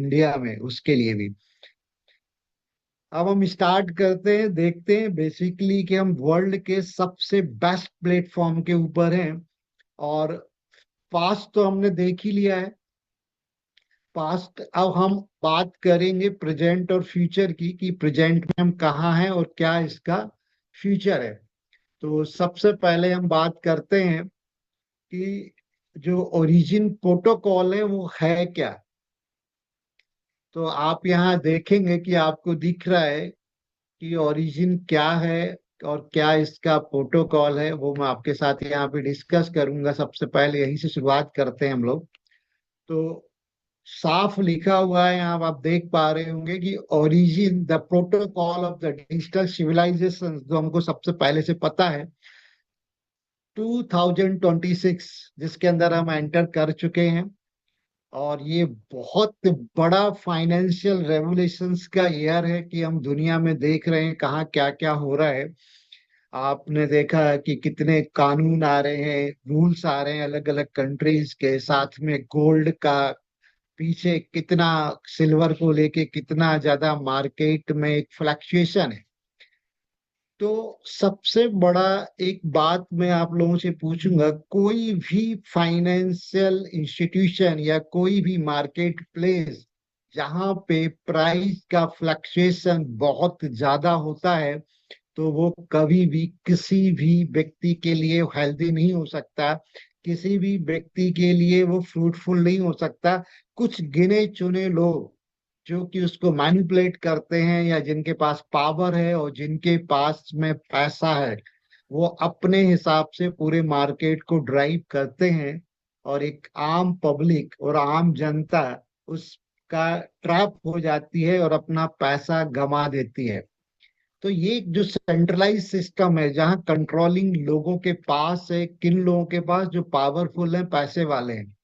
India में, उसके लिए भी। अब हम स्टार्ट करते हैं, देखते हैं बेसिकली कि हम वर्ल्ड के सबसे बेस्ट प्लेटफॉर्म के ऊपर हैं। और पास्ट तो हमने देख ही लिया है। पास्ट, अब हम बात करेंगे प्रेजेंट और फ्यूचर की, कि प्रेजेंट में हम कहाँ हैं और क्या इसका फ्यूचर है। तो सबसे पहले हम बात करते हैं कि जो ओरिजिन प्रोटोकॉल है वो है क्या। तो आप यहाँ देखेंगे कि आपको दिख रहा है कि ओरिजिन क्या है और क्या इसका प्रोटोकॉल है, वो मैं आपके साथ यहाँ पे डिस्कस करूंगा। सबसे पहले यहीं से शुरुआत करते हैं हम लोग। तो साफ लिखा हुआ है यहाँ, आप देख पा रहे होंगे कि origin the protocol of the digital civilisation, जो हमको सबसे पहले से पता है, 2026 जिसके अंदर हम एंटर कर चुके हैं। और ये बहुत बड़ा फाइनेंशियल रेवोल्यूशंस का ईयर है कि हम दुनिया में देख रहे हैं कहाँ क्या क्या हो रहा है। आपने देखा है कि कितने कानून आ रहे हैं, रूल्स आ रहे हैं अलग अलग कंट्रीज के, साथ में गोल्ड का पीछे कितना, सिल्वर को लेके कितना ज्यादा मार्केट में एक फ्लक्चुएशन है। तो सबसे बड़ा एक बात मैं आप लोगों से पूछूंगा, कोई भी फाइनेंशियल इंस्टीट्यूशन या कोई भी मार्केट प्लेस जहां पे प्राइस का फ्लक्चुएशन बहुत ज्यादा होता है, तो वो कभी भी किसी भी व्यक्ति के लिए हेल्दी नहीं हो सकता। किसी भी व्यक्ति के लिए वो फ्रूटफुल नहीं हो सकता। कुछ गिने चुने लोग जो कि उसको मैनिपुलेट करते हैं, या जिनके पास पावर है और जिनके पास में पैसा है, वो अपने हिसाब से पूरे मार्केट को ड्राइव करते हैं। और एक आम पब्लिक और आम जनता उसका ट्रैप हो जाती है और अपना पैसा गंवा देती है। तो ये एक जो सेंट्रलाइज सिस्टम है, जहाँ कंट्रोलिंग लोगों के पास है, किन लोगों के पास जो पावरफुल हैं, पैसे वाले हैं,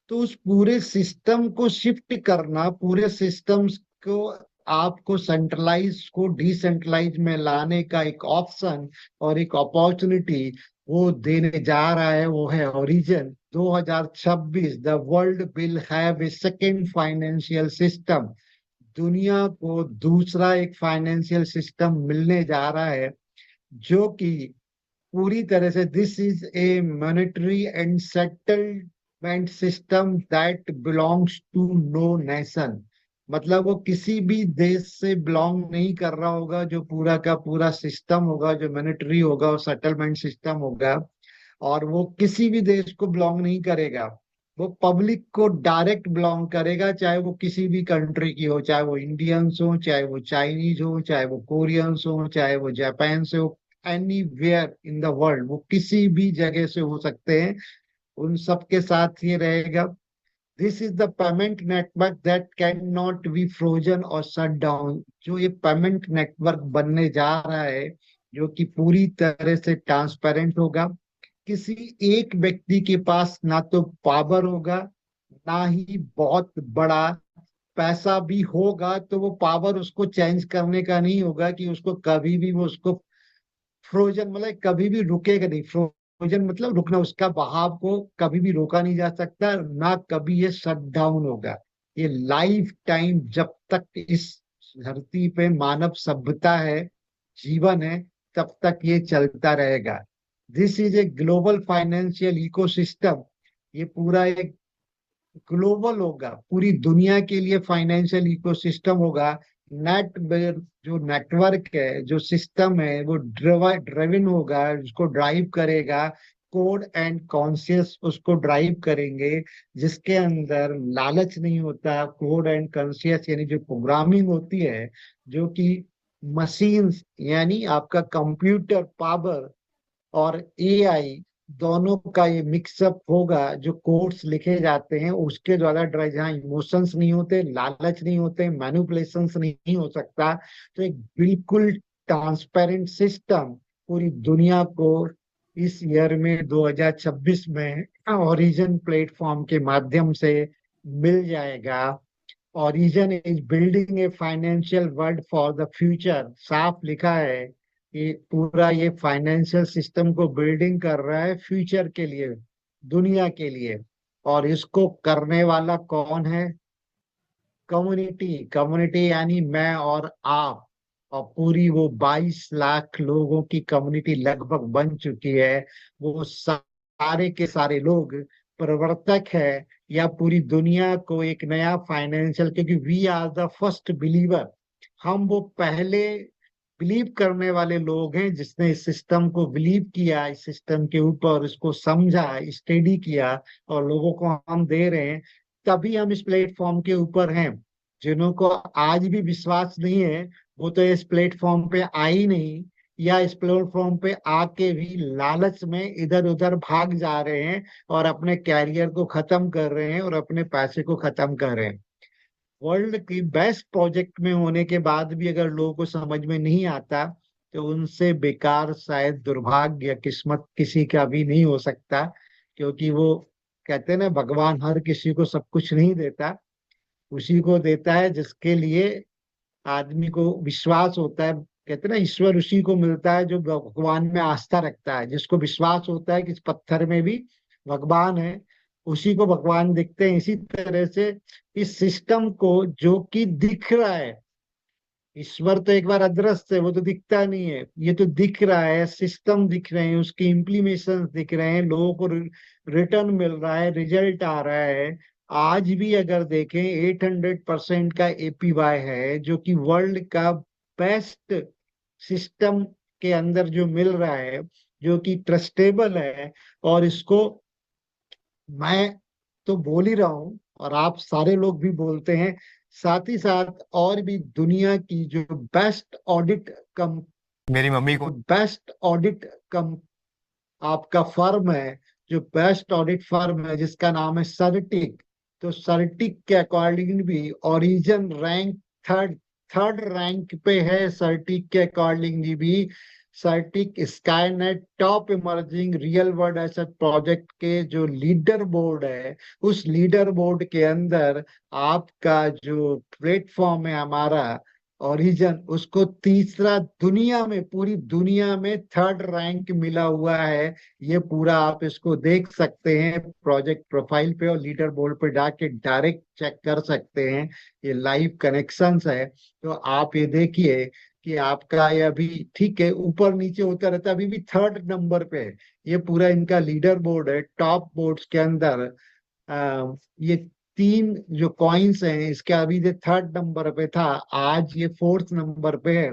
तो उस पूरे सिस्टम को शिफ्ट करना, पूरे सिस्टम्स को, आपको सेंट्रलाइज को डिसेंट्रलाइज में लाने का एक ऑप्शन और एक अपॉर्चुनिटी वो देने जा रहा है, वो है origin 2026। The world will have a second financial system. दुनिया को दूसरा एक फाइनेंशियल सिस्टम मिलने जा रहा है, जो कि पूरी तरह से, this is a monetary and settlement system that belongs to no nation. मतलब वो किसी भी देश से बिलोंग नहीं कर रहा होगा, जो पूरा का पूरा सिस्टम होगा, जो मॉनेटरी होगा और सेटलमेंट सिस्टम होगा। और वो किसी भी देश को बिलोंग नहीं करेगा, वो पब्लिक को डायरेक्ट बिलोंग करेगा, चाहे वो किसी भी कंट्री की हो, चाहे वो इंडियंस हो, चाहे वो चाइनीज हो, चाहे वो कोरियंस हो, चाहे वो जापान से हो, anywhere in the world, वो किसी भी जगह से हो सकते हैं, उन सबके साथ ये रहेगा। This is the payment network that can not be frozen और शट डाउन। जो ये पेमेंट नेटवर्क बनने जा रहा है, जो कि पूरी तरह से ट्रांसपेरेंट होगा। किसी एक व्यक्ति के पास ना तो पावर होगा, ना ही बहुत बड़ा पैसा भी होगा, तो वो पावर उसको चेंज करने का नहीं होगा कि उसको कभी भी वो उसको फ्रोजन, मतलब कभी भी रुकेगा नहीं। फ्रोजन मतलब रुकना, उसका बहाव को कभी भी रोका नहीं जा सकता, ना कभी ये शट डाउन होगा। ये लाइफ टाइम जब तक इस धरती पे मानव सभ्यता है, जीवन है, तब तक ये चलता रहेगा। This is a global financial ecosystem. ये पूरा एक ग्लोबल होगा, पूरी दुनिया के लिए फाइनेंशियल इकोसिस्टम होगा। नेट, जो नेटवर्क है, जो सिस्टम है, वो ड्रिवन होगा, उसको ड्राइव करेगा। कोड एंड कॉन्शियस उसको ड्राइव करेंगे, जिसके अंदर लालच नहीं होता। कोड एंड कॉन्शियस यानी जो प्रोग्रामिंग होती है, जो कि मशीन्स यानी आपका कंप्यूटर पावर और एआई, दोनों का ये मिक्सअप होगा। जो कोड्स लिखे जाते हैं उसके द्वारा ड्राइव, जहाँ इमोशंस नहीं होते, लालच नहीं होते, मैनिपुलेशंस नहीं हो सकता। तो एक बिल्कुल ट्रांसपेरेंट सिस्टम पूरी दुनिया को इस ईयर में 2026 में ओरिजिन प्लेटफॉर्म के माध्यम से मिल जाएगा। Origin is building a financial world for the future. साफ लिखा है कि पूरा ये फाइनेंशियल सिस्टम को बिल्डिंग कर रहा है फ्यूचर के लिए, दुनिया के लिए। और इसको करने वाला कौन है? कम्युनिटी कम्युनिटी यानी मैं और आप, और पूरी वो 22 लाख लोगों की कम्युनिटी लगभग बन चुकी है। वो सारे के सारे लोग प्रवर्तक है, या पूरी दुनिया को एक नया फाइनेंशियल, क्योंकि we are the first believer. हम वो पहले बिलीव करने वाले लोग हैं जिसने इस सिस्टम को बिलीव किया, इस सिस्टम के ऊपर इसको समझा, स्टडी किया, और लोगों को हम दे रहे हैं। तभी हम इस प्लेटफॉर्म के ऊपर हैं। जिन्हों को आज भी विश्वास नहीं है, वो तो इस प्लेटफॉर्म पे आ ही नहीं, या इस प्लेटफॉर्म पे आके भी लालच में इधर उधर भाग जा रहे हैं, और अपने कैरियर को खत्म कर रहे हैं, और अपने पैसे को खत्म कर रहे हैं। वर्ल्ड की बेस्ट प्रोजेक्ट में होने के बाद भी अगर लोगों को समझ में नहीं आता, तो उनसे बेकार शायद दुर्भाग्य या किस्मत किसी का भी नहीं हो सकता। क्योंकि वो कहते हैं ना, भगवान हर किसी को सब कुछ नहीं देता, उसी को देता है जिसके लिए आदमी को विश्वास होता है। कहते हैं ना, ईश्वर उसी को मिलता है जो भगवान में आस्था रखता है। जिसको विश्वास होता है कि इस पत्थर में भी भगवान है, उसी को भगवान दिखते हैं। इसी तरह से इस सिस्टम को जो कि दिख रहा है, ईश्वर तो एक बार अदृश्य है, वो तो दिखता नहीं है, ये तो दिख रहा है, सिस्टम दिख रहे हैं, उसकी इम्प्लीमेशन दिख रहे हैं, लोगों को रिटर्न मिल रहा है, रिजल्ट आ रहा है। आज भी अगर देखें 800% का एपीवाई है, जो कि वर्ल्ड का बेस्ट सिस्टम के अंदर जो मिल रहा है, जो कि ट्रस्टेबल है। और इसको मैं तो बोल ही रहा हूँ, और आप सारे लोग भी बोलते हैं। साथ ही साथ और भी दुनिया की जो बेस्ट ऑडिट कम मेरी मम्मी को। बेस्ट ऑडिट कम आपका फर्म है, जो बेस्ट ऑडिट फर्म है जिसका नाम है सर्टिक। तो सर्टिक के अकॉर्डिंग भी origin rank third third rank पे है। सर्टिक के अकॉर्डिंग भी Certik Skynet top emerging real world asset project के जो लीडर बोर्ड है, उस लीडर बोर्ड के अंदर आपका जो प्लेटफॉर्म है हमारा ओरिजन, उसको तीसरा दुनिया में, पूरी दुनिया में थर्ड रैंक मिला हुआ है। ये पूरा आप इसको देख सकते हैं प्रोजेक्ट प्रोफाइल पे, और लीडर बोर्ड पे जाके डायरेक्ट चेक कर सकते हैं। ये लाइव कनेक्शंस है। तो आप ये देखिए कि आपका ये अभी ठीक है, ऊपर नीचे होता रहता है, अभी भी थर्ड नंबर पे है। ये पूरा इनका लीडर बोर्ड है। टॉप बोर्ड्स के अंदर ये तीन जो कॉइन्स हैं, इसके अभी जो थर्ड नंबर पे था, आज ये फोर्थ नंबर पे है।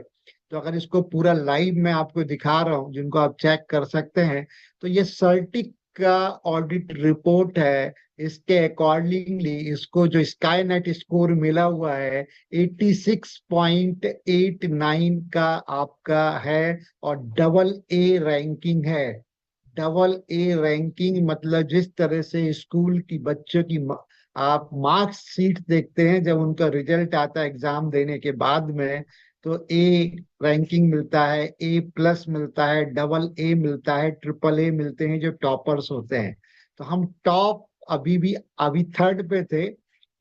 तो अगर इसको पूरा लाइव में आपको दिखा रहा हूँ, जिनको आप चेक कर सकते हैं, तो ये सर्टिक का ऑडिट रिपोर्ट है। इसके अकॉर्डिंगली इसको जो स्काईनेट स्कोर मिला हुआ है 86.89 का आपका है, और डबल ए रैंकिंग है। डबल ए रैंकिंग मतलब जिस तरह से स्कूल की बच्चों की आप मार्क्स शीट देखते हैं जब उनका रिजल्ट आता है एग्जाम देने के बाद में, तो ए रैंकिंग मिलता है, ए प्लस मिलता है, डबल ए मिलता है, ट्रिपल ए मिलते हैं जो टॉपर्स होते हैं। तो हम टॉप अभी भी, अभी थर्ड पे थे।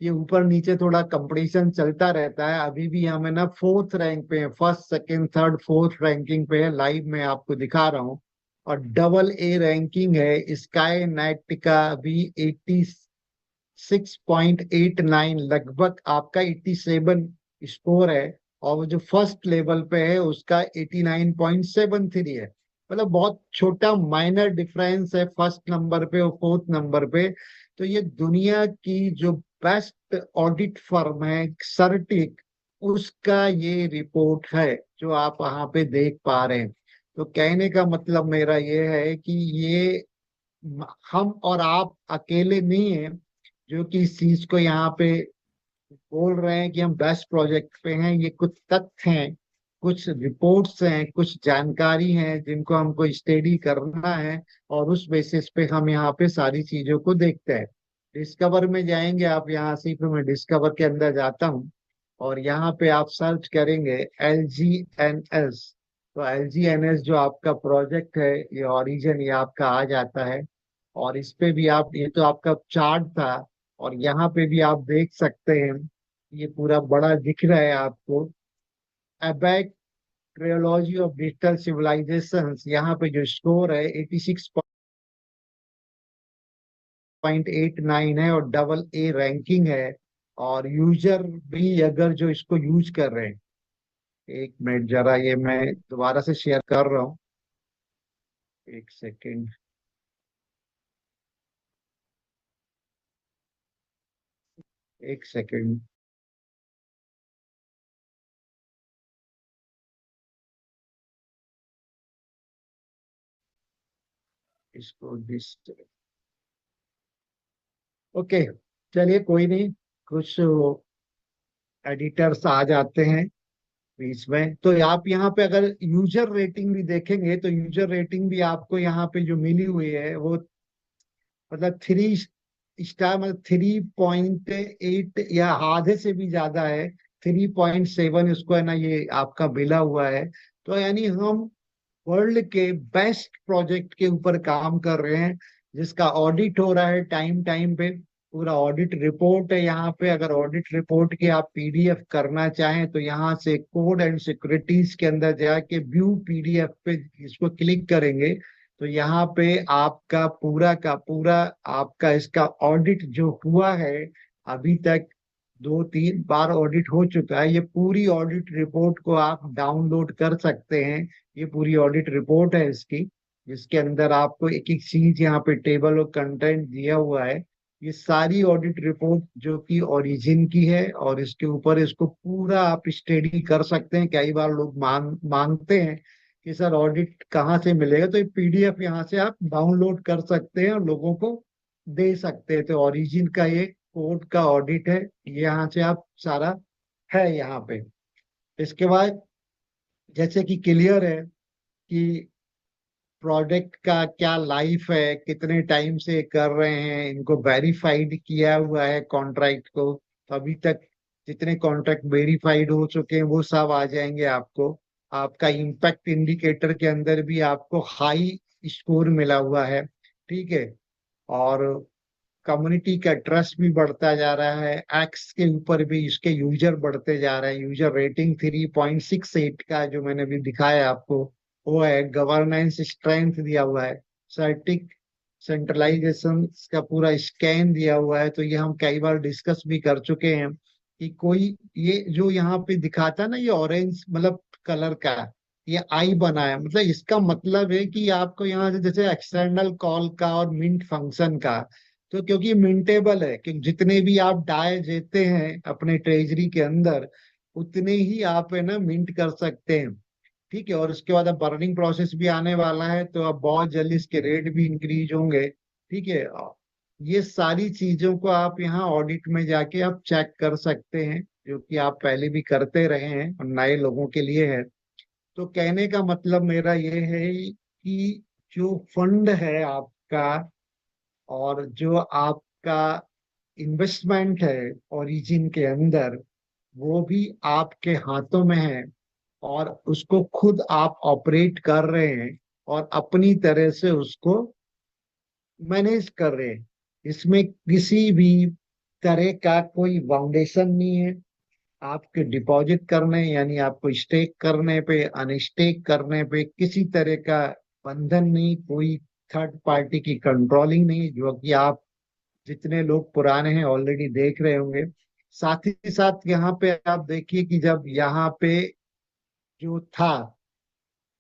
ये ऊपर नीचे थोड़ा कंपटीशन चलता रहता है। अभी भी हम है ना फोर्थ रैंक पे है, first second third fourth ranking पे है, लाइव में आपको दिखा रहा हूँ। और डबल ए रैंकिंग है स्काई नेट का भी 86.89, लगभग आपका 87 स्कोर है। और वो जो फर्स्ट लेवल पे है उसका 89.73 है। मतलब बहुत छोटा माइनर डिफरेंस है फर्स्ट नंबर पे और फोर्थ नंबर पे। तो ये दुनिया की जो बेस्ट ऑडिट फर्म है सर्टिक, उसका ये रिपोर्ट है जो आप वहां पे देख पा रहे हैं। तो कहने का मतलब मेरा ये है कि ये हम और आप अकेले नहीं हैं जो कि इस चीज को यहाँ पे बोल रहे हैं कि हम बेस्ट प्रोजेक्ट पे हैं। ये कुछ तथ्य हैं, कुछ रिपोर्ट्स हैं, कुछ जानकारी है जिनको हमको स्टडी करना है, और उस बेसिस पे हम यहाँ पे सारी चीजों को देखते हैं। डिस्कवर में जाएंगे आप, यहाँ से फिर मैं डिस्कवर के अंदर जाता हूँ, और यहाँ पे आप सर्च करेंगे LGNS। तो LGNS जो आपका प्रोजेक्ट है, ये ओरिजिन ये आपका आ जाता है। और इस पे भी आप, ये तो आपका चार्ट था, और यहाँ पे भी आप देख सकते हैं, ये पूरा बड़ा दिख रहा है आपको। अबैक ट्रियोलॉजी ऑफ डिजिटल सिविलाइजेशन, यहाँ पे जो स्कोर है 86.89 है, और डबल ए रैंकिंग है। और यूजर भी अगर जो इसको यूज कर रहे हैं, एक मिनट जरा ये मैं दोबारा से शेयर कर रहा हूँ, एक सेकेंड। एक सेकेंड। इसको ओके, चलिए कोई नहीं, कुछ एडिटर्स आ जाते हैं बीच में। तो आप यहाँ पे अगर यूजर रेटिंग भी देखेंगे तो यूजर रेटिंग भी आपको यहाँ पे जो मिली हुई है वो मतलब 3 स्टार, मतलब 3.8 या आधे से भी ज्यादा है। 3.7 उसको है ना, ये आपका मिला हुआ है। तो यानी हम वर्ल्ड के बेस्ट प्रोजेक्ट के ऊपर काम कर रहे हैं, जिसका ऑडिट हो रहा है टाइम टाइम पे। पूरा ऑडिट रिपोर्ट है यहाँ पे। अगर ऑडिट रिपोर्ट की आप पीडीएफ करना चाहें तो यहाँ से कोड एंड सिक्योरिटीज के अंदर जाके व्यू पीडीएफ पे इसको क्लिक करेंगे तो यहाँ पे आपका पूरा का पूरा आपका इसका ऑडिट जो हुआ है अभी तक, 2-3 बार ऑडिट हो चुका है। ये पूरी ऑडिट रिपोर्ट को आप डाउनलोड कर सकते हैं। ये पूरी ऑडिट रिपोर्ट है इसकी, जिसके अंदर आपको एक एक चीज यहाँ पे टेबल और कंटेंट दिया हुआ है। ये सारी ऑडिट रिपोर्ट जो कि ओरिजिन की है, और इसके ऊपर इसको पूरा आप स्टडी कर सकते हैं। कई बार लोग मांगते हैं कि सर ऑडिट कहाँ से मिलेगा, तो ये पीडीएफ यहाँ से आप डाउनलोड कर सकते हैं और लोगों को दे सकते हैं। तो ओरिजिन का ये कोड का ऑडिट है, ये यहाँ से आप सारा है यहाँ पे। इसके बाद जैसे कि क्लियर है कि प्रोडक्ट का क्या लाइफ है, कितने टाइम से कर रहे हैं, इनको वेरीफाइड किया हुआ है कॉन्ट्रैक्ट को। तो अभी तक जितने कॉन्ट्रैक्ट वेरीफाइड हो चुके हैं वो सब आ जाएंगे आपको। आपका इम्पैक्ट इंडिकेटर के अंदर भी आपको हाई स्कोर मिला हुआ है, ठीक है। और कम्युनिटी का ट्रस्ट भी बढ़ता जा रहा है। एक्स के ऊपर भी इसके यूजर बढ़ते जा रहे हैं। यूजर रेटिंग 3.68 का जो मैंने भी दिखाया आपको वो है। गवर्नेंस स्ट्रेंथ दिया हुआ है। सर्टिक सेंट्रलाइजेशन का पूरा स्कैन दिया हुआ है। तो ये हम कई बार डिस्कस भी कर चुके हैं कि कोई ये जो यहाँ पे दिखाता है ना, ये ऑरेंज मतलब कलर का, ये आई बना है, मतलब इसका मतलब है कि आपको यहाँ से जैसे एक्सटर्नल कॉल का और मिंट फंक्शन का, तो क्योंकि मिंटेबल है कि जितने भी आप डाय देते हैं अपने ट्रेजरी के अंदर उतने ही आप है ना मिंट कर सकते हैं, ठीक है। और उसके बाद अब बर्निंग प्रोसेस भी आने वाला है तो अब बहुत जल्दी इसके रेट भी इंक्रीज होंगे, ठीक है। ये सारी चीजों को आप यहाँ ऑडिट में जाके आप चेक कर सकते हैं, जो कि आप पहले भी करते रहे हैं और नए लोगों के लिए है। तो कहने का मतलब मेरा ये है कि जो फंड है आपका और जो आपका इन्वेस्टमेंट है ओरिजिन के अंदर, वो भी आपके हाथों में है और उसको खुद आप ऑपरेट कर रहे हैं और अपनी तरह से उसको मैनेज कर रहे हैं। इसमें किसी भी तरह का कोई फाउंडेशन नहीं है। आपके डिपॉजिट करने यानी आपको स्टेक करने पे अनस्टेक करने पे किसी तरह का बंधन नहीं, कोई थर्ड पार्टी की कंट्रोलिंग नहीं, जो कि आप जितने लोग पुराने हैं ऑलरेडी देख रहे होंगे। साथ ही साथ यहाँ पे आप देखिए कि जब यहाँ पे जो था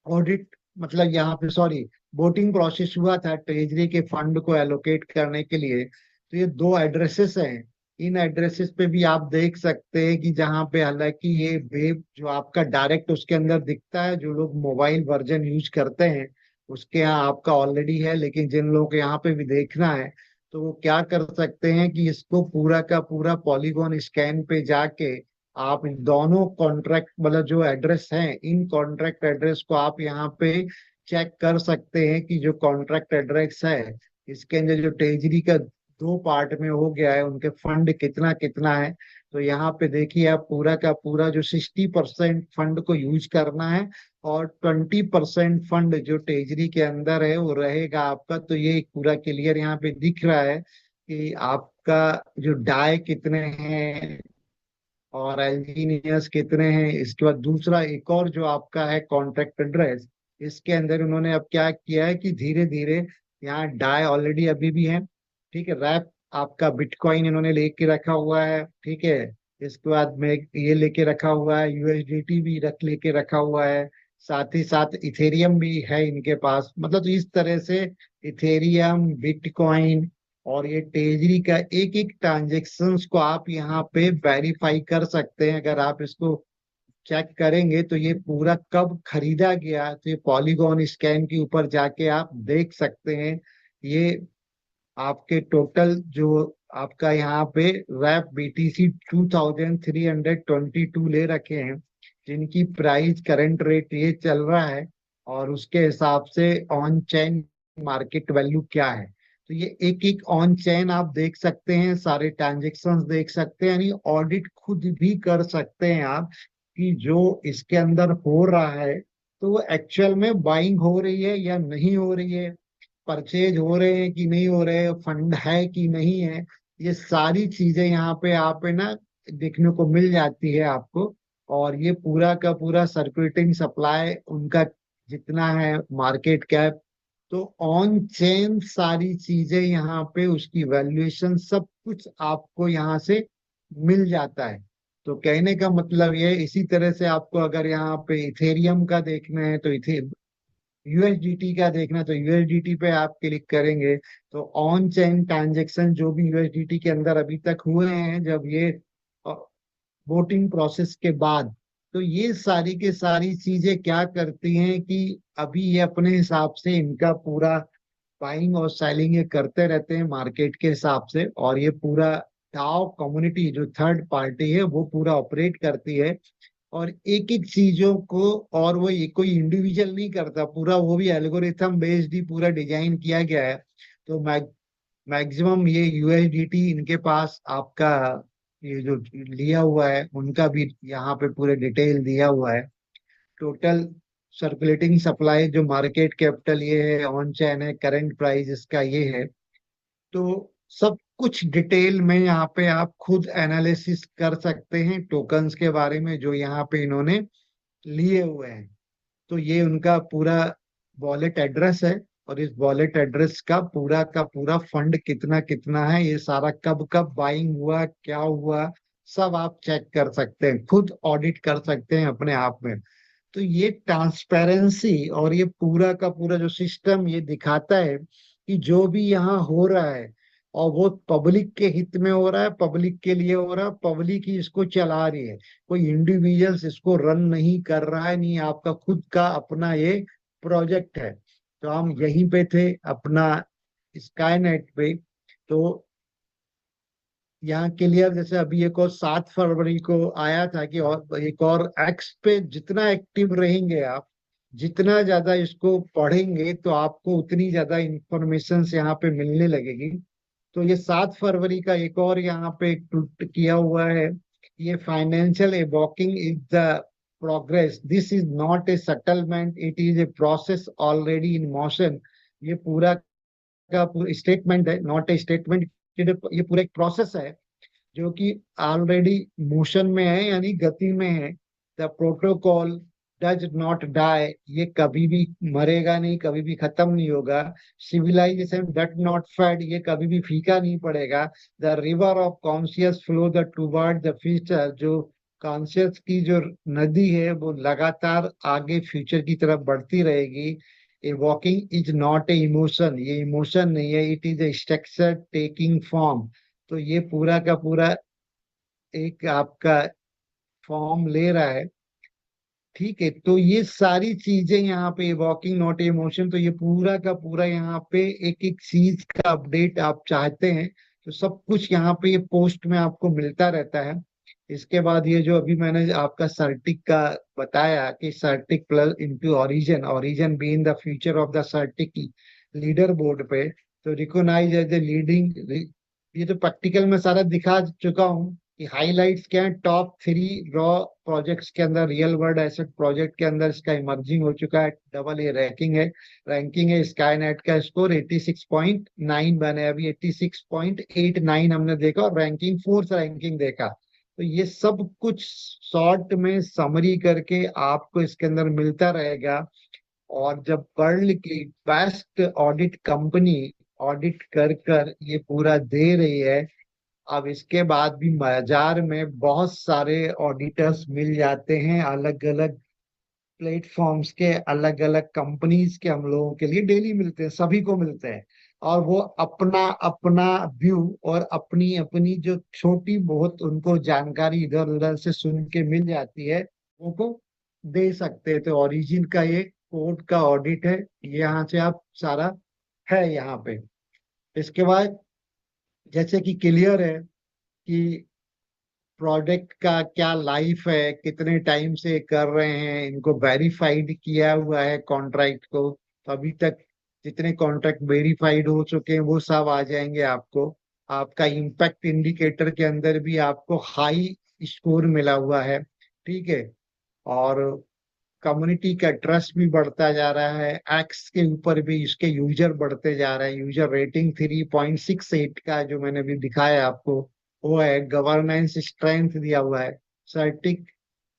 ऑडिट, मतलब यहाँ पे सॉरी, वोटिंग प्रोसेस हुआ था ट्रेजरी के फंड को एलोकेट करने के लिए, तो ये 2 एड्रेसेस हैं। इन एड्रेसेस पे भी आप देख सकते हैं कि जहाँ पे हालांकि ये वेब जो आपका डायरेक्ट उसके अंदर दिखता है, जो लोग मोबाइल वर्जन यूज करते हैं उसके यहाँ आपका ऑलरेडी है, लेकिन जिन लोगों को यहाँ पे भी देखना है तो वो क्या कर सकते हैं कि इसको पूरा का पूरा पॉलीगॉन स्कैन पे जाके आप इन दोनों कॉन्ट्रैक्ट मतलब जो एड्रेस हैं, इन कॉन्ट्रैक्ट एड्रेस को आप यहाँ पे चेक कर सकते हैं कि जो कॉन्ट्रैक्ट एड्रेस है इसके अंदर जो ट्रेजरी का 2 पार्ट में हो गया है, उनके फंड कितना कितना है। तो यहाँ पे देखिए आप पूरा का पूरा जो 60% फंड को यूज करना है और 20% फंड जो ट्रेजरी के अंदर है वो रहेगा आपका। तो ये एक पूरा क्लियर यहाँ पे दिख रहा है कि आपका जो डाय कितने हैं और इंजीनियर्स कितने हैं। इसके बाद दूसरा एक और जो आपका है कॉन्ट्रैक्ट एड्रेस, इसके अंदर उन्होंने अब क्या किया है कि धीरे धीरे यहाँ डाई ऑलरेडी अभी भी है, ठीक है। रैप आपका बिटकॉइन इन्होंने लेके रखा हुआ है, ठीक है। इसके बाद में ये लेके रखा हुआ है, यूएसडीटी भी लेके रखा हुआ है। साथ ही साथ इथेरियम भी है इनके पास। मतलब तो इस तरह से इथेरियम, बिटकॉइन और ये टेजरी का एक एक ट्रांजेक्शन्स को आप यहाँ पे वेरीफाई कर सकते हैं। अगर आप इसको चेक करेंगे तो ये पूरा कब खरीदा गया, तो ये पॉलीगॉन स्कैन के ऊपर जाके आप देख सकते हैं। ये आपके टोटल जो आपका यहाँ पे रैप बीटीसी 2322 ले रखे हैं, जिनकी प्राइस करंट रेट ये चल रहा है, और उसके हिसाब से ऑन चेन मार्केट वैल्यू क्या है। तो ये एक एक ऑन चेन आप देख सकते हैं, सारे ट्रांजेक्शन्स देख सकते हैं, यानी ऑडिट खुद भी कर सकते हैं आप कि जो इसके अंदर हो रहा है तो वो एक्चुअल में बाइंग हो रही है या नहीं हो रही है, परचेज हो रहे हैं कि नहीं हो रहे, फंड है कि नहीं है। ये सारी चीजें यहाँ पे आप है ना देखने को मिल जाती है आपको। और ये पूरा का पूरा सर्कुलेटिंग सप्लाई उनका जितना है, मार्केट कैप, तो ऑन चेन सारी चीजें यहाँ पे उसकी वैल्यूएशन सब कुछ आपको यहाँ से मिल जाता है। तो कहने का मतलब ये है, इसी तरह से आपको अगर यहाँ पे इथेरियम का देखना है तो इथे यूएसडीटी का देखना, तो यूएसडीटी पे आप क्लिक करेंगे तो ऑन चेन ट्रांजेक्शन जो भी यूएसडीटी के अंदर अभी तक हुए हैं, जब ये वोटिंग प्रोसेस के बाद, तो ये सारी के सारी चीजें क्या करती हैं कि अभी ये अपने हिसाब से इनका पूरा बाइंग और सेलिंग ये करते रहते हैं मार्केट के हिसाब से। और ये पूरा डाओ कम्युनिटी जो थर्ड पार्टी है वो पूरा ऑपरेट करती है, और एक एक चीजों को, और वो ये कोई इंडिविजुअल नहीं करता, पूरा वो भी एल्गोरिथम बेस्ड ही पूरा डिजाइन किया गया है। तो मैक्सिमम ये यूएसडीटी इनके पास आपका ये जो लिया हुआ है उनका भी यहाँ पे पूरे डिटेल दिया हुआ है। टोटल सर्कुलेटिंग सप्लाई जो मार्केट कैपिटल ये है, ऑन चेन है, करंट प्राइस इसका ये है। तो सब कुछ डिटेल में यहाँ पे आप खुद एनालिसिस कर सकते हैं टोकन्स के बारे में जो यहाँ पे इन्होंने लिए हुए हैं। तो ये उनका पूरा वॉलेट एड्रेस है, और इस वॉलेट एड्रेस का पूरा फंड कितना कितना है, ये सारा कब कब बाइंग हुआ, क्या हुआ, सब आप चेक कर सकते हैं, खुद ऑडिट कर सकते हैं अपने आप में। तो ये ट्रांसपेरेंसी और ये पूरा का पूरा जो सिस्टम ये दिखाता है कि जो भी यहाँ हो रहा है और वो पब्लिक के हित में हो रहा है, पब्लिक के लिए हो रहा है, पब्लिक ही इसको चला रही है। कोई इंडिविजुअल्स इसको रन नहीं कर रहा है, नहीं आपका खुद का अपना ये प्रोजेक्ट है। तो हम यहीं पे थे अपना स्काईनेट पे। तो यहाँ क्लियर, जैसे अभी एक और 7 फरवरी को आया था कि और एक और एक्स पे जितना एक्टिव रहेंगे आप, जितना ज्यादा इसको पढ़ेंगे तो आपको उतनी ज्यादा इंफॉर्मेशन यहाँ पे मिलने लगेगी। तो ये 7 फरवरी का एक और यहाँ पे ट्वीट किया हुआ है, ये financial awakening is the progress, this is not a settlement, it is a process already in motion. ये पूरा का पूरा स्टेटमेंट है, नॉट ए स्टेटमेंट, ये पूरा एक प्रोसेस है जो कि ऑलरेडी मोशन में है, यानी गति में है। The protocol does not die, ये कभी भी मरेगा नहीं, कभी भी खत्म नहीं होगा। सिविलाइजेशन डज नॉट फेड, ये कभी भी फीका नहीं पड़ेगा। The river of conscious flow the toward the future, जो कॉन्शियस की जो नदी है वो लगातार आगे फ्यूचर की तरफ बढ़ती रहेगी। Awakening is not a emotion, ये इमोशन नहीं है, it is a structure taking form. तो ये पूरा का पूरा एक आपका फॉर्म ले रहा है, ठीक है। तो ये सारी चीजें यहाँ पे वॉकिंग नॉट इमोशन, तो ये पूरा का पूरा यहाँ पे एक एक चीज का अपडेट आप चाहते हैं तो सब कुछ यहाँ पे ये पोस्ट में आपको मिलता रहता है। इसके बाद ये जो अभी मैंने आपका सर्टिक का बताया कि Certik plus into origin, origin being the future of the Certik leader board पे, तो रिकॉग्नाइज एज ए लीडिंग, ये तो प्रैक्टिकल में सारा दिखा चुका हूँ कि हाइलाइट्स क्या है। टॉप 3 रॉ प्रोजेक्ट्स के अंदर, रियल वर्ल्ड एसेट प्रोजेक्ट के अंदर इसका इमर्जिंग हो चुका है। डबल ए रैंकिंग है स्काई नेट का स्कोर 86.9 बने, अभी 86.89 हमने देखा, और रैंकिंग 4th रैंकिंग देखा। तो ये सब कुछ शॉर्ट में समरी करके आपको इसके अंदर मिलता रहेगा। और जब वर्ल्ड की बेस्ट ऑडिट कंपनी ऑडिट कर कर ये पूरा दे रही है। अब इसके बाद भी बाजार में बहुत सारे ऑडिटर्स मिल जाते हैं, अलग अलग प्लेटफॉर्म्स के, अलग अलग कंपनीज के हम लोगों के लिए डेली मिलते हैं, सभी को मिलते हैं। और वो अपना अपना व्यू और अपनी अपनी जो छोटी बहुत उनको जानकारी इधर उधर से सुन के मिल जाती है, उनको दे सकते हैं। तो ओरिजिन का ये कोड का ऑडिट है, यहाँ से आप सारा है यहाँ पे। इसके बाद जैसे कि क्लियर है कि प्रोडक्ट का क्या लाइफ है, कितने टाइम से कर रहे हैं, इनको वेरीफाइड किया हुआ है कॉन्ट्रैक्ट को। तो अभी तक जितने कॉन्ट्रैक्ट वेरीफाइड हो चुके हैं वो सब आ जाएंगे आपको। आपका इम्पैक्ट इंडिकेटर के अंदर भी आपको हाई स्कोर मिला हुआ है, ठीक है। और कम्युनिटी का ट्रस्ट भी बढ़ता जा रहा है, एक्स के ऊपर भी इसके यूजर बढ़ते जा रहे हैं। यूजर रेटिंग 3.68 का जो मैंने भी दिखाया आपको वो है। गवर्नेंस स्ट्रेंथ दिया हुआ है, सर्टिक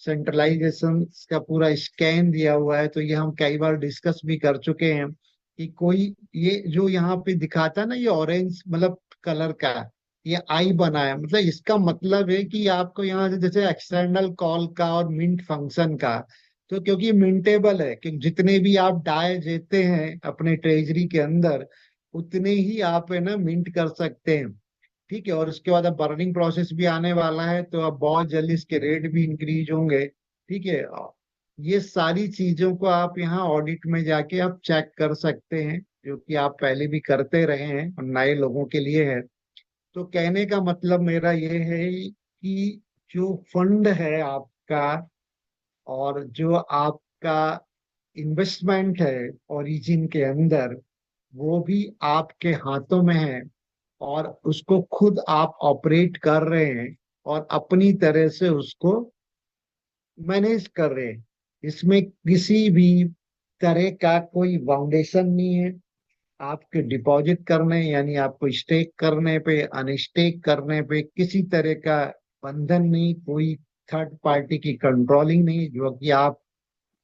सेंट्रलाइजेशन का पूरा स्कैन दिया हुआ है। तो ये हम कई बार डिस्कस भी कर चुके हैं कि कोई ये जो यहाँ पे दिखाता है ना, ये ऑरेंज मतलब कलर का, ये आई बना है, मतलब इसका मतलब है कि आपको यहाँ से जैसे एक्सटर्नल कॉल का और मिंट फंक्शन का, तो क्योंकि मिंटेबल है कि जितने भी आप डाय देते हैं अपने ट्रेजरी के अंदर उतने ही आप है ना मिंट कर सकते हैं, ठीक है। और उसके बाद अब बर्निंग प्रोसेस भी आने वाला है, तो अब बहुत जल्दी इसके रेट भी इंक्रीज होंगे, ठीक है। ये सारी चीजों को आप यहाँ ऑडिट में जाके आप चेक कर सकते हैं, जो कि आप पहले भी करते रहे हैं और नए लोगों के लिए है। तो कहने का मतलब मेरा ये है कि जो फंड है आपका और जो आपका इन्वेस्टमेंट है ओरिजिन के अंदर, वो भी आपके हाथों में है और उसको खुद आप ऑपरेट कर रहे हैं और अपनी तरह से उसको मैनेज कर रहे हैं। इसमें किसी भी तरह का कोई फाउंडेशन नहीं है। आपके डिपॉजिट करने यानी आपको स्टेक करने पे, अनस्टेक करने पे किसी तरह का बंधन नहीं, कोई थर्ड पार्टी की कंट्रोलिंग नहीं, जो कि आप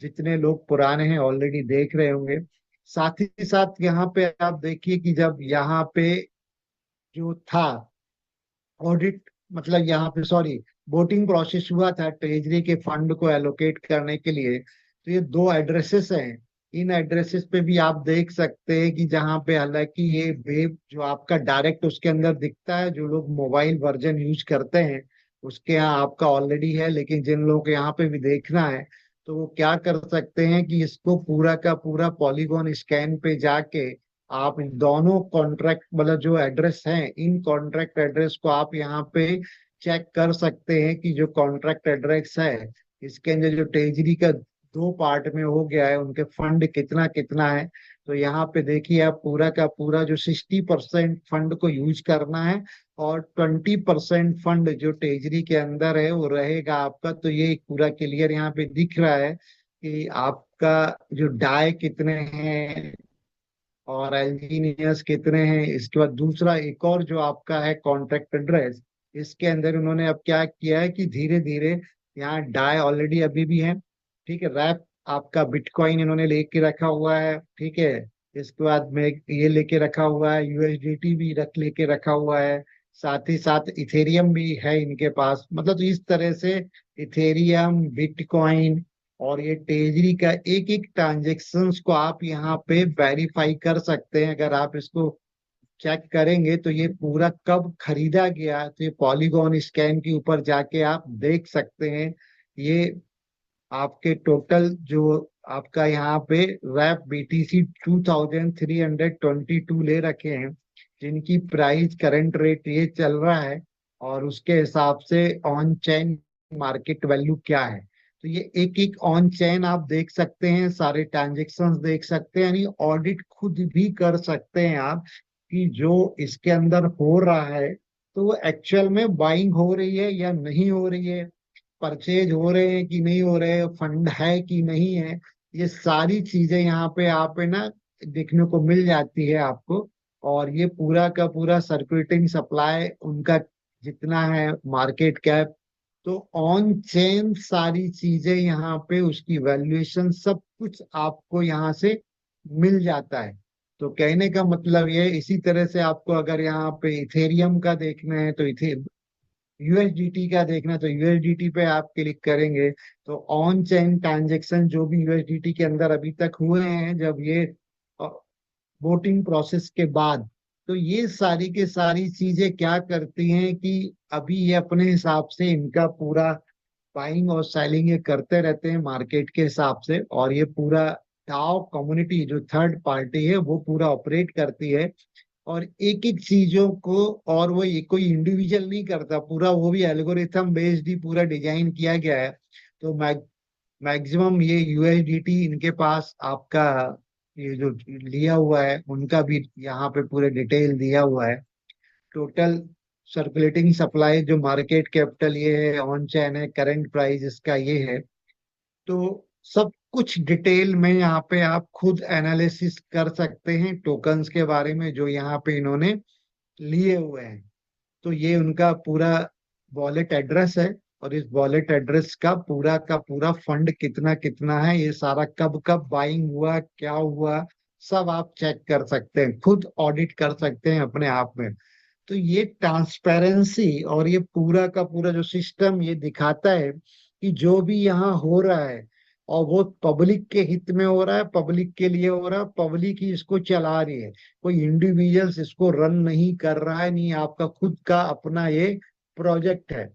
जितने लोग पुराने हैं ऑलरेडी देख रहे होंगे। साथ ही साथ यहाँ पे आप देखिए कि जब यहाँ पे जो था ऑडिट, मतलब यहाँ पे सॉरी, वोटिंग प्रोसेस हुआ था ट्रेजरी के फंड को एलोकेट करने के लिए, तो ये दो एड्रेसेस हैं। इन एड्रेसेस पे भी आप देख सकते हैं कि जहाँ पे, हालांकि ये वेब जो आपका डायरेक्ट उसके अंदर दिखता है, जो लोग मोबाइल वर्जन यूज करते हैं उसके यहाँ आपका ऑलरेडी है, लेकिन जिन लोगों को यहाँ पे भी देखना है तो वो क्या कर सकते हैं कि इसको पूरा का पूरा पॉलीगॉन स्कैन पे जाके आप इन दोनों कॉन्ट्रैक्ट मतलब जो एड्रेस हैं, इन कॉन्ट्रैक्ट एड्रेस को आप यहाँ पे चेक कर सकते हैं कि जो कॉन्ट्रैक्ट एड्रेस है इसके अंदर जो ट्रेजरी का दो पार्ट में हो गया है, उनके फंड कितना कितना है। तो यहाँ पे देखिए आप पूरा का पूरा जो 60% फंड को यूज करना है और 20% फंड जो ट्रेजरी के अंदर है वो रहेगा आपका। तो ये पूरा क्लियर यहाँ पे दिख रहा है कि आपका जो डाय कितने हैं और इंजीनियर्स कितने हैं। इसके बाद दूसरा एक और जो आपका है कॉन्ट्रैक्ट एड्रेस, इसके अंदर उन्होंने अब क्या किया है कि धीरे धीरे यहाँ डाई ऑलरेडी अभी भी है, ठीक है। रैप आपका बिटकॉइन इन्होंने लेके रखा हुआ है, ठीक है। इसके बाद में ये लेके रखा हुआ है, यूएसडीटी भी लेके रखा हुआ है। साथ ही साथ इथेरियम भी है इनके पास। मतलब तो इस तरह से इथेरियम, बिटकॉइन और ये टेजरी का एक एक ट्रांजेक्शन्स को आप यहाँ पे वेरीफाई कर सकते हैं। अगर आप इसको चेक करेंगे तो ये पूरा कब खरीदा गया, तो ये पॉलीगॉन स्कैन के ऊपर जाके आप देख सकते हैं। ये आपके टोटल जो आपका यहाँ पे रैप बीटीसी 2322 ले रखे हैं, जिनकी प्राइस करंट रेट ये चल रहा है और उसके हिसाब से ऑन चेन मार्केट वैल्यू क्या है। तो ये एक एक ऑन चेन आप देख सकते हैं, सारे ट्रांजेक्शन्स देख सकते हैं, यानी ऑडिट खुद भी कर सकते हैं आप कि जो इसके अंदर हो रहा है तो वो एक्चुअल में बाइंग हो रही है या नहीं हो रही है, परचेज हो रहे हैं कि नहीं हो रहे, फंड है कि नहीं है। ये सारी चीजें यहाँ पे आप है ना देखने को मिल जाती है आपको। और ये पूरा का पूरा सर्कुलेटिंग सप्लाई उनका जितना है, मार्केट कैप, तो ऑन चेन सारी चीजें यहाँ पे उसकी वैल्यूएशन सब कुछ आपको यहाँ से मिल जाता है। तो कहने का मतलब ये, इसी तरह से आपको अगर यहाँ पे इथेरियम का देखना है तो इथे यूएसडीटी का देखना है तो यूएसडीटी पे आप क्लिक करेंगे तो ऑन चेन ट्रांजेक्शन जो भी यूएसडीटी के अंदर अभी तक हुए हैं, जब ये वोटिंग प्रोसेस के बाद, तो ये सारी के सारी चीजें क्या करती हैं कि अभी ये अपने हिसाब से इनका पूरा बाइंग और सेलिंग ये करते रहते हैं मार्केट के हिसाब से, और ये पूरा डाओ कम्युनिटी जो थर्ड पार्टी है वो पूरा ऑपरेट करती है, और एक एक चीजों को, और वो ये कोई इंडिविजुअल नहीं करता, पूरा वो भी एल्गोरिथम बेस्ड ही पूरा डिजाइन किया गया है। तो मैक्सिमम ये यूएसडीटी इनके पास आपका ये जो लिया हुआ है उनका भी यहाँ पे पूरे डिटेल दिया हुआ है। टोटल सर्कुलेटिंग सप्लाई जो मार्केट कैपिटल ये है, ऑन चैन है, करंट प्राइस इसका ये है। तो सब कुछ डिटेल में यहाँ पे आप खुद एनालिसिस कर सकते हैं टोकन्स के बारे में जो यहाँ पे इन्होंने लिए हुए हैं। तो ये उनका पूरा वॉलेट एड्रेस है, और इस वॉलेट एड्रेस का पूरा फंड कितना कितना है, ये सारा कब कब बाइंग हुआ, क्या हुआ, सब आप चेक कर सकते हैं, खुद ऑडिट कर सकते हैं अपने आप में। तो ये ट्रांसपेरेंसी और ये पूरा का पूरा जो सिस्टम ये दिखाता है कि जो भी यहाँ हो रहा है और वो पब्लिक के हित में हो रहा है, पब्लिक के लिए हो रहा है, पब्लिक ही इसको चला रही है, कोई इंडिविजुअल्स इसको रन नहीं कर रहा है, नहीं आपका खुद का अपना ये प्रोजेक्ट है।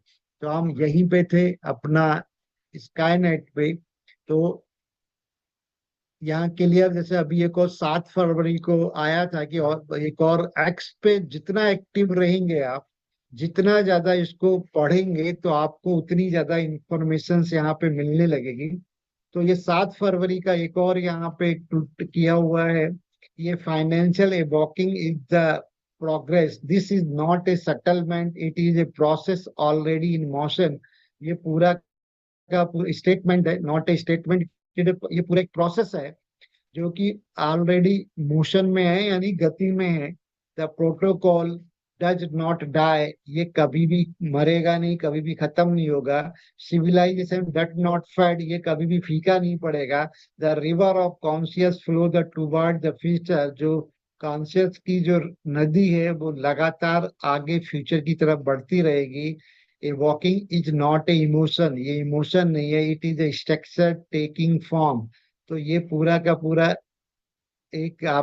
तो हम यहीं पे थे अपना स्काईनेट पे। तो यहाँ क्लियर, जैसे अभी एक और 7 फरवरी को आया था कि और एक और एक्स पे जितना एक्टिव रहेंगे आप, जितना ज्यादा इसको पढ़ेंगे तो आपको उतनी ज्यादा इंफॉर्मेशन यहाँ पे मिलने लगेगी। तो ये 7 फरवरी का एक और यहाँ पे एक ट्वीट किया हुआ है, ये financial awakening is the progress, this is not a settlement, it is a process already in motion. ये पूरा का स्टेटमेंट है, नॉट ए स्टेटमेंट, ये पूरा एक प्रोसेस है जो कि ऑलरेडी मोशन में है, यानी गति में है। The protocol does not die, ये कभी भी मरेगा नहीं, कभी भी खत्म नहीं होगा। सिविलाइजेशन डज नॉट फेड, ये कभी भी फीका नहीं पड़ेगा। The river of conscious flow the toward the future, जो कॉन्शियस की जो नदी है वो लगातार आगे फ्यूचर की तरफ बढ़ती रहेगी। Awakening is not a emotion, ये इमोशन नहीं है, it is a structure taking form. तो ये पूरा का पूरा एक आप